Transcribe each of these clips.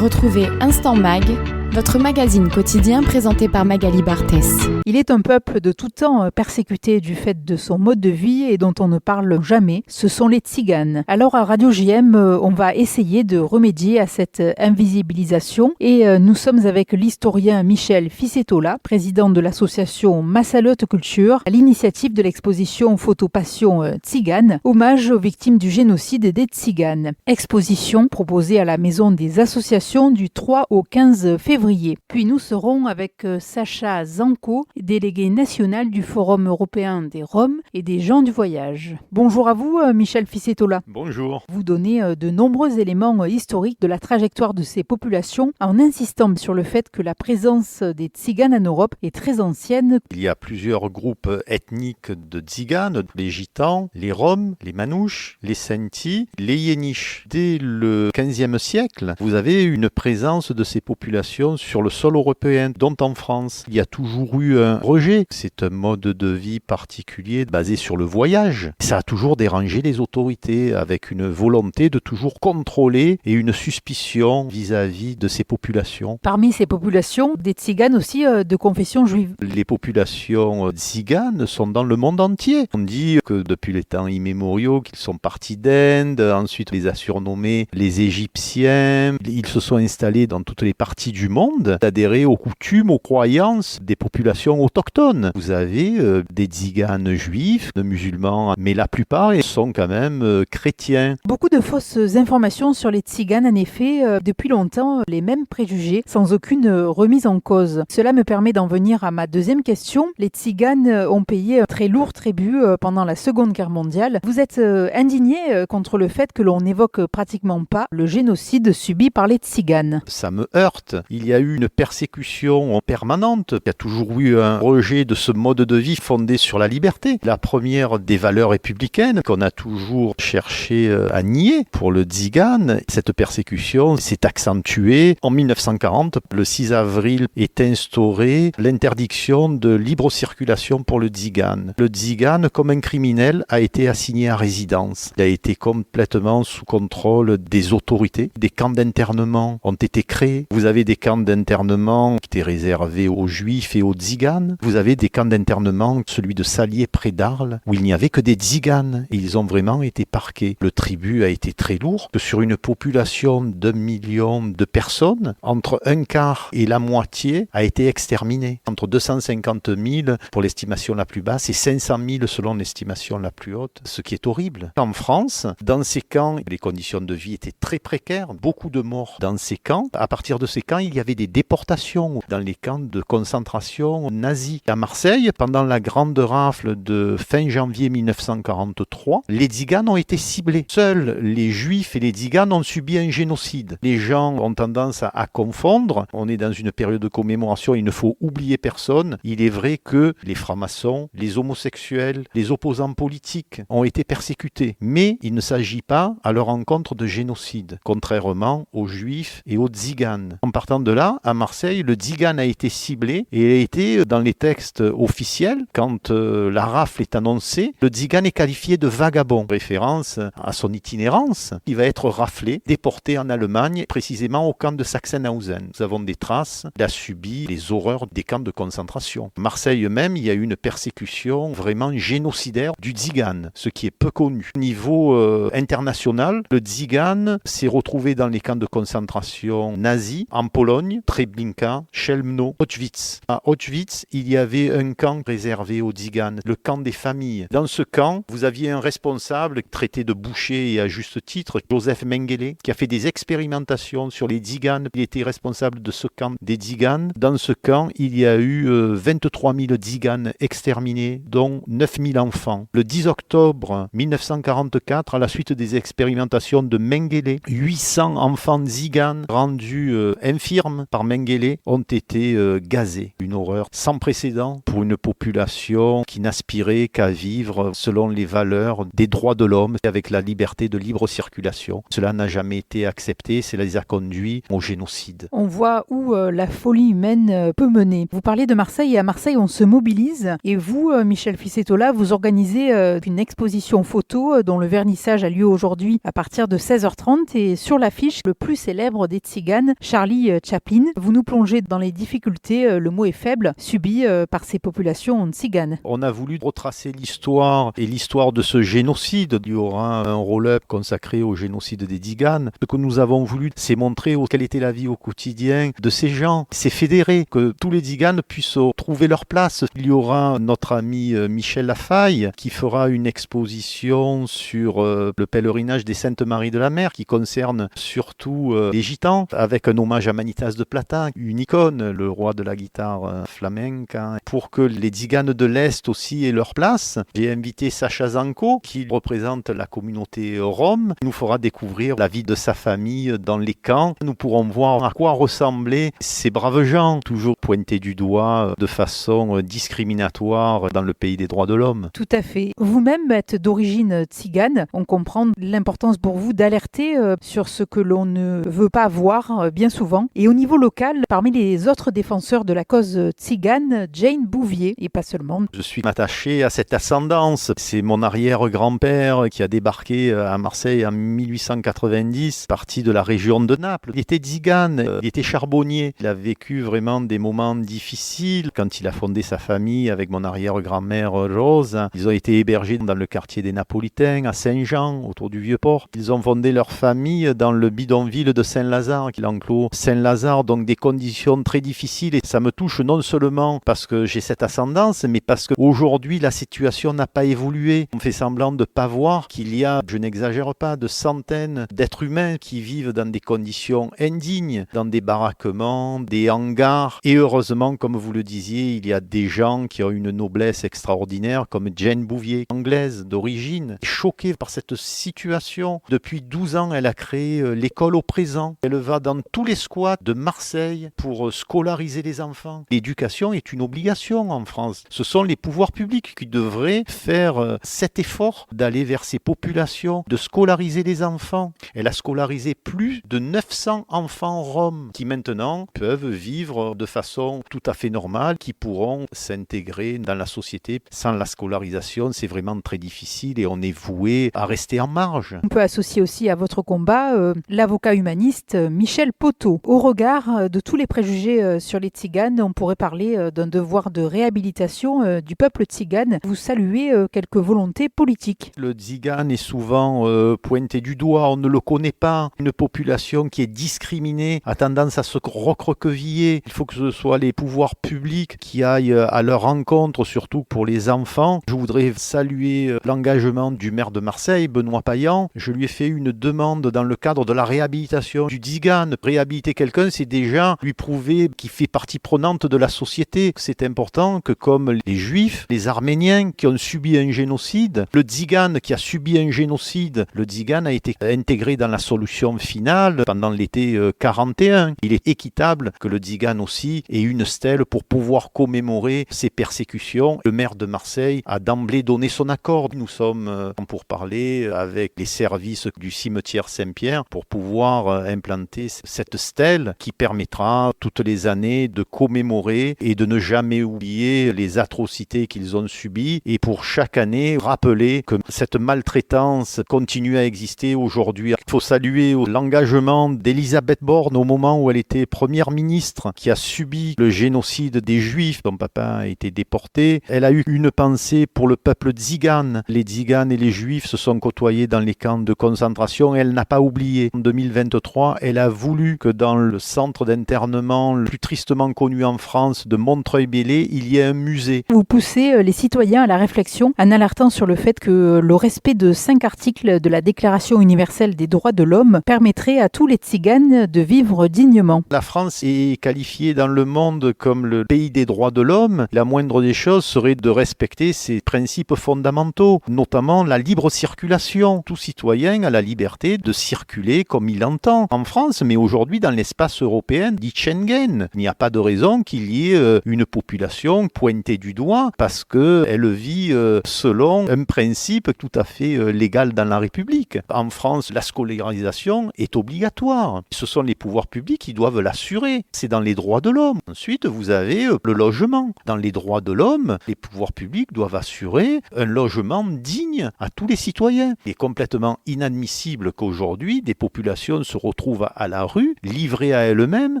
Retrouvez Instant Mag, votre magazine quotidien présenté par Magali Barthès. Il est un peuple de tout temps persécuté du fait de son mode de vie et dont on ne parle jamais. Ce sont les Tziganes. Alors à Radio JM, on va essayer de remédier à cette invisibilisation et nous sommes avec l'historien Michel Ficetola, président de l'association Massalotte Culture, à l'initiative de l'exposition Photopassion Tzigane, hommage aux victimes du génocide des Tziganes. Exposition proposée à la Maison des Associations du 3 au 15 février. Puis nous serons avec Sacha Zanko, délégué national du Forum européen des Roms et des gens du voyage. Bonjour à vous, Michel Ficetola. Bonjour. Vous donnez de nombreux éléments historiques de la trajectoire de ces populations en insistant sur le fait que la présence des Tziganes en Europe est très ancienne. Il y a plusieurs groupes ethniques de Tziganes, les Gitans, les Roms, les Manouches, les Senti, les Yéniches. Dès le XVe siècle, vous avez une présence de ces populations sur le sol européen, dont en France. Il y a toujours eu un rejet. C'est un mode de vie particulier basé sur le voyage. Ça a toujours dérangé les autorités avec une volonté de toujours contrôler et une suspicion vis-à-vis de ces populations. Parmi ces populations, des Tziganes aussi de confession juive. Les populations tziganes sont dans le monde entier. On dit que depuis les temps immémoriaux qu'ils sont partis d'Inde, ensuite on les a surnommés les Égyptiens. Ils se sont installés dans toutes les parties du monde, adhérer aux coutumes, aux croyances des populations autochtones. Vous avez des Tziganes juifs, de musulmans, mais la plupart sont quand même chrétiens. Beaucoup de fausses informations sur les Tziganes, en effet, depuis longtemps, les mêmes préjugés, sans aucune remise en cause. Cela me permet d'en venir à ma deuxième question. Les Tziganes ont payé un très lourd tribut pendant la Seconde Guerre mondiale. Vous êtes indigné contre le fait que l'on n'évoque pratiquement pas le génocide subi par les Tziganes. Ça me heurte. Il y a eu une persécution permanente. Il y a toujours eu un rejet de ce mode de vie fondé sur la liberté. La première des valeurs républicaines qu'on a toujours cherché à nier pour le Tzigane. Cette persécution s'est accentuée. En 1940, le 6 avril est instaurée l'interdiction de libre circulation pour le Tzigane. Le Tzigane, comme un criminel, a été assigné à résidence. Il a été complètement sous contrôle des autorités. Des camps d'internement ont été créés. Vous avez des camps d'internement qui étaient réservés aux Juifs et aux Tziganes. Vous avez des camps d'internement, celui de Salier près d'Arles, où il n'y avait que des Tziganes. Et ils ont vraiment été parqués. Le tribut a été très lourd. Sur une population d'1 million de personnes, entre un quart et la moitié a été exterminé. Entre 250 000 pour l'estimation la plus basse et 500 000 selon l'estimation la plus haute, ce qui est horrible. En France, dans ces camps, les conditions de vie étaient très précaires. Beaucoup de morts dans ces camps. À partir de ces camps, il y avait des déportations dans les camps de concentration nazis. À Marseille, pendant la grande rafle de fin janvier 1943, les Tziganes ont été ciblés. Seuls les Juifs et les Tziganes ont subi un génocide. Les gens ont tendance à confondre. On est dans une période de commémoration, il ne faut oublier personne. Il est vrai que les francs-maçons, les homosexuels, les opposants politiques ont été persécutés. Mais il ne s'agit pas à leur encontre de génocide, contrairement aux Juifs et aux Tziganes. En partant de là, à Marseille, le Tzigane a été ciblé et a été dans les textes officiels, quand la rafle est annoncée, le Tzigane est qualifié de vagabond, référence à son itinérance. Il va être raflé, déporté en Allemagne, précisément au camp de Sachsenhausen. Nous avons des traces, il a subi les horreurs des camps de concentration. Marseille même, il y a eu une persécution vraiment génocidaire du Tzigane, ce qui est peu connu. Au niveau international, le Tzigane s'est retrouvé dans les camps de concentration nazis, en Pologne, Treblinka, Chelmno, Auschwitz. À Auschwitz, il y avait un camp réservé aux Tziganes, le camp des familles. Dans ce camp, vous aviez un responsable traité de boucher et à juste titre, Joseph Mengele, qui a fait des expérimentations sur les Tziganes. Il était responsable de ce camp des Tziganes. Dans ce camp, il y a eu 23 000 Tziganes exterminés, dont 9 000 enfants. Le 10 octobre 1944, à la suite des expérimentations de Mengele, 800 enfants Tziganes rendus infirmes fermes par Mengele ont été gazées. Une horreur sans précédent pour une population qui n'aspirait qu'à vivre selon les valeurs des droits de l'homme avec la liberté de libre circulation. Cela n'a jamais été accepté, cela les a conduits au génocide. On voit où la folie humaine peut mener. Vous parlez de Marseille et à Marseille on se mobilise et vous, Michel Ficetola, vous organisez une exposition photo dont le vernissage a lieu aujourd'hui à partir de 16h30 et sur l'affiche le plus célèbre des tziganes, Charlie Chaplin. Vous nous plongez dans les difficultés, le mot est faible, subies par ces populations tziganes. On a voulu retracer l'histoire et l'histoire de ce génocide. Il y aura un roll-up consacré au génocide des tziganes. Ce que nous avons voulu, c'est montrer quelle était la vie au quotidien de ces gens. C'est fédérer, que tous les tziganes puissent trouver leur place. Il y aura notre ami Michel Lafaille qui fera une exposition sur le pèlerinage des Saintes Maries de la Mer qui concerne surtout les gitans, avec un hommage à Manitas de Plata, une icône, le roi de la guitare flamenca, pour que les tziganes de l'Est aussi aient leur place. J'ai invité Sacha Zanko qui représente la communauté rome. Il nous fera découvrir la vie de sa famille dans les camps. Nous pourrons voir à quoi ressemblaient ces braves gens, toujours pointés du doigt de façon discriminatoire dans le pays des droits de l'homme. Tout à fait. Vous-même êtes d'origine tzigane. On comprend l'importance pour vous d'alerter sur ce que l'on ne veut pas voir bien souvent. Et au niveau local, parmi les autres défenseurs de la cause tzigane, Jane Bouvier, et pas seulement. Je suis attaché à cette ascendance. C'est mon arrière-grand-père qui a débarqué à Marseille en 1890, parti de la région de Naples. Il était tzigane, il était charbonnier. Il a vécu vraiment des moments difficiles. Quand il a fondé sa famille avec mon arrière-grand-mère Rose, ils ont été hébergés dans le quartier des Napolitains, à Saint-Jean, autour du Vieux-Port. Ils ont fondé leur famille dans le bidonville de Saint-Lazare, qui est l'enclos Saint-Lazare, donc des conditions très difficiles. Et ça me touche non seulement parce que j'ai cette ascendance, mais parce qu'aujourd'hui, la situation n'a pas évolué. On fait semblant de ne pas voir qu'il y a, je n'exagère pas, de centaines d'êtres humains qui vivent dans des conditions indignes, dans des baraquements, des hangars. Et heureusement, comme vous le disiez, il y a des gens qui ont une noblesse extraordinaire, comme Jane Bouvier, anglaise d'origine, choquée par cette situation. Depuis 12 ans, elle a créé l'école au présent. Elle va dans tous les squats de Marseille pour scolariser les enfants. L'éducation est une obligation en France. Ce sont les pouvoirs publics qui devraient faire cet effort d'aller vers ces populations, de scolariser les enfants. Elle a scolarisé plus de 900 enfants roms qui maintenant peuvent vivre de façon tout à fait normale, qui pourront s'intégrer dans la société. Sans la scolarisation, c'est vraiment très difficile et on est voué à rester en marge. On peut associer aussi à votre combat l'avocat humaniste Michel Poteau. Au regard de tous les préjugés sur les tziganes, on pourrait parler d'un devoir de réhabilitation du peuple tzigane. Vous saluez quelques volontés politiques. Le tzigane est souvent pointé du doigt, on ne le connaît pas. Une population qui est discriminée a tendance à se recroqueviller. Il faut que ce soit les pouvoirs publics qui aillent à leur rencontre, surtout pour les enfants. Je voudrais saluer l'engagement du maire de Marseille, Benoît Payan. Je lui ai fait une demande dans le cadre de la réhabilitation du tzigane. Réhabiliter quelqu'un, c'est déjà lui prouver qu'il fait partie prenante de la société. C'est important que comme les Juifs, les Arméniens qui ont subi un génocide, le tzigane qui a subi un génocide, le tzigane a été intégré dans la solution finale pendant l'été 41. Il est équitable que le tzigane aussi ait une stèle pour pouvoir commémorer ces persécutions. Le maire de Marseille a d'emblée donné son accord. Nous sommes pour parler avec les services du cimetière Saint-Pierre pour pouvoir implanter cette stèle qui permettra toutes les années de commémorer et de ne jamais oublier les atrocités qu'ils ont subies et pour chaque année rappeler que cette maltraitance continue à exister aujourd'hui. Il faut saluer l'engagement d'Elisabeth Borne au moment où elle était première ministre qui a subi le génocide des Juifs. Son papa a été déporté. Elle a eu une pensée pour le peuple tzigane. Les tziganes et les Juifs se sont côtoyés dans les camps de concentration et elle n'a pas oublié. En 2023, elle a voulu que dans le centre d'internement le plus tristement connu en France de Montreuil-Bellay, il y ait un musée. Vous poussez les citoyens à la réflexion en alertant sur le fait que le respect de 5 articles de la Déclaration universelle des droits de l'homme permettrait à tous les tziganes de vivre dignement. La France est qualifiée dans le monde comme le pays des droits de l'homme. La moindre des choses serait de respecter ces principes fondamentaux, notamment la libre circulation. Tout citoyen a la liberté de circuler comme il l'entend en France, mais aujourd'hui dans l'espace l'espace européen dit Schengen. Il n'y a pas de raison qu'il y ait une population pointée du doigt parce qu'elle vit selon un principe tout à fait légal dans la République. En France, la scolarisation est obligatoire. Ce sont les pouvoirs publics qui doivent l'assurer. C'est dans les droits de l'homme. Ensuite, vous avez le logement. Dans les droits de l'homme, les pouvoirs publics doivent assurer un logement digne à tous les citoyens. Il est complètement inadmissible qu'aujourd'hui, des populations se retrouvent à la rue, livrées à elles-mêmes,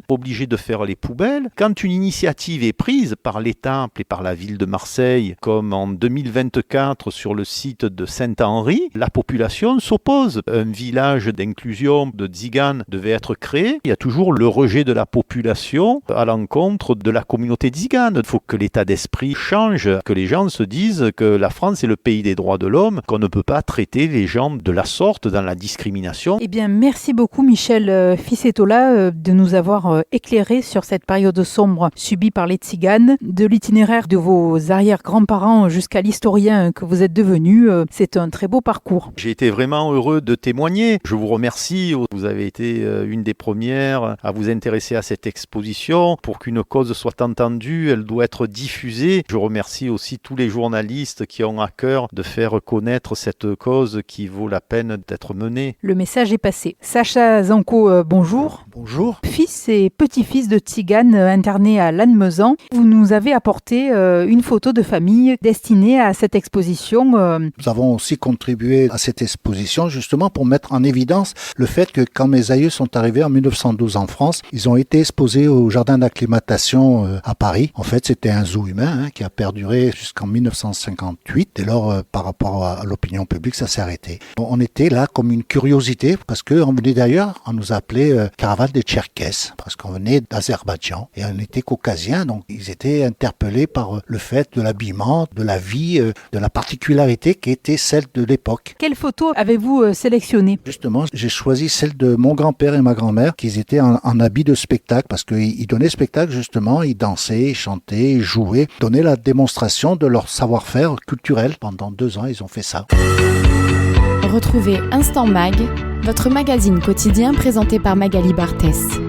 obligées de faire les poubelles. Quand une initiative est prise par l'État et par la ville de Marseille, comme en 2024 sur le site de Saint-Henri, la population s'oppose. Un village d'inclusion de tziganes devait être créé. Il y a toujours le rejet de la population à l'encontre de la communauté tzigane. Il faut que l'état d'esprit change, que les gens se disent que la France est le pays des droits de l'homme, qu'on ne peut pas traiter les gens de la sorte dans la discrimination. Eh bien, merci beaucoup Michel Fissettola de nous avoir éclairé sur cette période sombre subie par les tziganes, de l'itinéraire de vos arrière-grands-parents jusqu'à l'historien que vous êtes devenu. C'est un très beau parcours. J'ai été vraiment heureux de témoigner. Je vous remercie. Vous avez été une des premières à vous intéresser à cette exposition. Pour qu'une cause soit entendue, elle doit être diffusée. Je remercie aussi tous les journalistes qui ont à cœur de faire connaître cette cause qui vaut la peine d'être menée. Le message est passé. Sacha Zanko, bonjour. Bonjour. Fils et petit-fils de tziganes internés à Lannemezan, vous nous avez apporté une photo de famille destinée à cette exposition. Nous avons aussi contribué à cette exposition justement pour mettre en évidence le fait que quand mes aïeux sont arrivés en 1912 en France, ils ont été exposés au jardin d'acclimatation à Paris. En fait, c'était un zoo humain qui a perduré jusqu'en 1958. Dès lors, par rapport à l'opinion publique, ça s'est arrêté. On était là comme une curiosité parce qu'on venait d'ailleurs, on nous appelait caravane des Tcherkesses parce qu'on venait d'Azerbaïdjan et on était caucasiens, donc ils étaient interpellés par le fait de l'habillement, de la vie, de la particularité qui était celle de l'époque. Quelle photo avez-vous sélectionnée ? Justement, j'ai choisi celle de mon grand-père et ma grand-mère qui étaient en habit de spectacle parce qu'ils donnaient spectacle justement, ils dansaient, ils chantaient, ils jouaient, donnaient la démonstration de leur savoir-faire culturel. Pendant 2 ans, ils ont fait ça. Retrouvez Instant Mag, votre magazine quotidien présenté par Magali Barthès.